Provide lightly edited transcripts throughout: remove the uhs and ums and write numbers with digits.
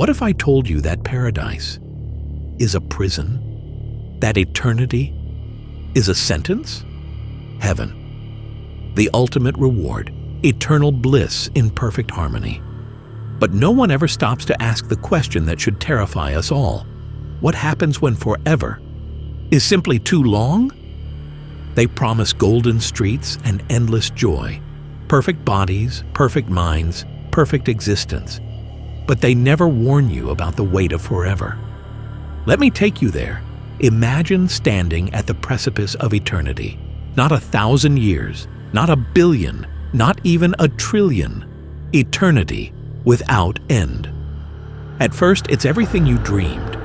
What if I told you that paradise is a prison? That eternity is a sentence? Heaven, the ultimate reward, eternal bliss in perfect harmony. But no one ever stops to ask the question that should terrify us all. What happens when forever is simply too long? They promise golden streets and endless joy, perfect bodies, perfect minds, perfect existence. But they never warn you about the weight of forever. Let me take you there. Imagine standing at the precipice of eternity. Not 1,000 years, not 1 billion, not even 1 trillion. Eternity without end. At first, it's everything you dreamed.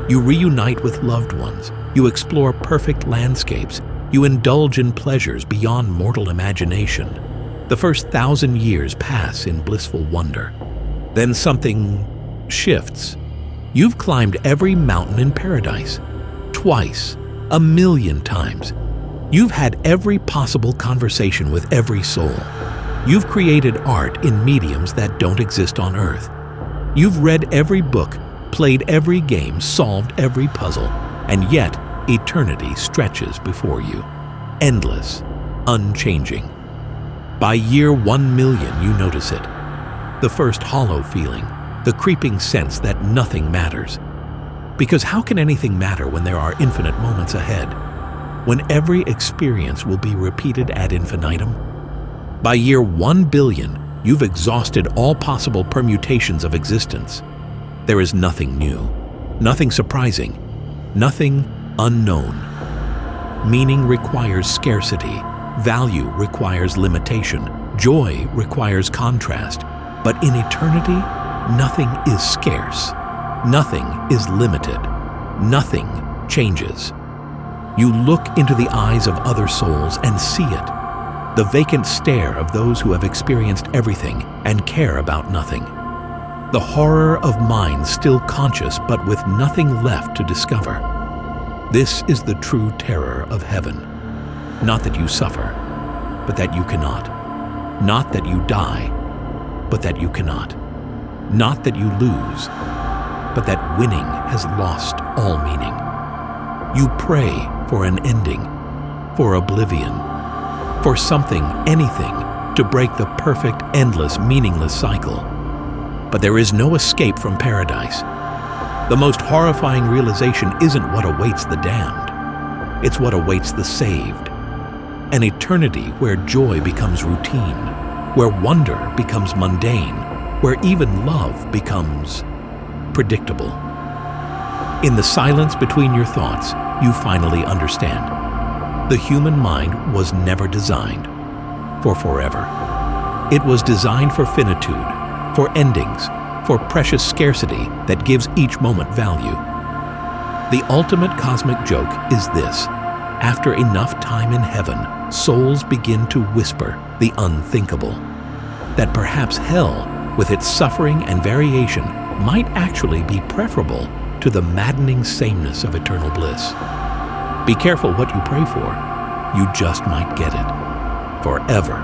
You reunite with loved ones. You explore perfect landscapes. You indulge in pleasures beyond mortal imagination. The first 1,000 years pass in blissful wonder. Then something shifts. You've climbed every mountain in paradise. Twice, 1,000,000 times. You've had every possible conversation with every soul. You've created art in mediums that don't exist on Earth. You've read every book, played every game, solved every puzzle, and yet eternity stretches before you. Endless, unchanging. By year 1,000,000, you notice it. The first hollow feeling, the creeping sense that nothing matters. Because how can anything matter when there are infinite moments ahead? When every experience will be repeated ad infinitum? By year 1,000,000,000, you've exhausted all possible permutations of existence. There is nothing new, nothing surprising, nothing unknown. Meaning requires scarcity, value requires limitation, joy requires contrast. But in eternity, nothing is scarce, nothing is limited, nothing changes. You look into the eyes of other souls and see it. The vacant stare of those who have experienced everything and care about nothing. The horror of minds still conscious but with nothing left to discover. This is the true terror of heaven. Not that you suffer, but that you cannot. Not that you die, but that you cannot. Not that you lose, but that winning has lost all meaning. You pray for an ending, for oblivion, for something, anything, to break the perfect, endless, meaningless cycle. But there is no escape from paradise. The most horrifying realization isn't what awaits the damned. It's what awaits the saved. An eternity where joy becomes routine, where wonder becomes mundane, where even love becomes predictable. In the silence between your thoughts, you finally understand. The human mind was never designed for forever. It was designed for finitude, for endings, for precious scarcity that gives each moment value. The ultimate cosmic joke is this: after enough time in heaven, souls begin to whisper the unthinkable. That perhaps hell, with its suffering and variation, might actually be preferable to the maddening sameness of eternal bliss. Be careful what you pray for. You just might get it. Forever.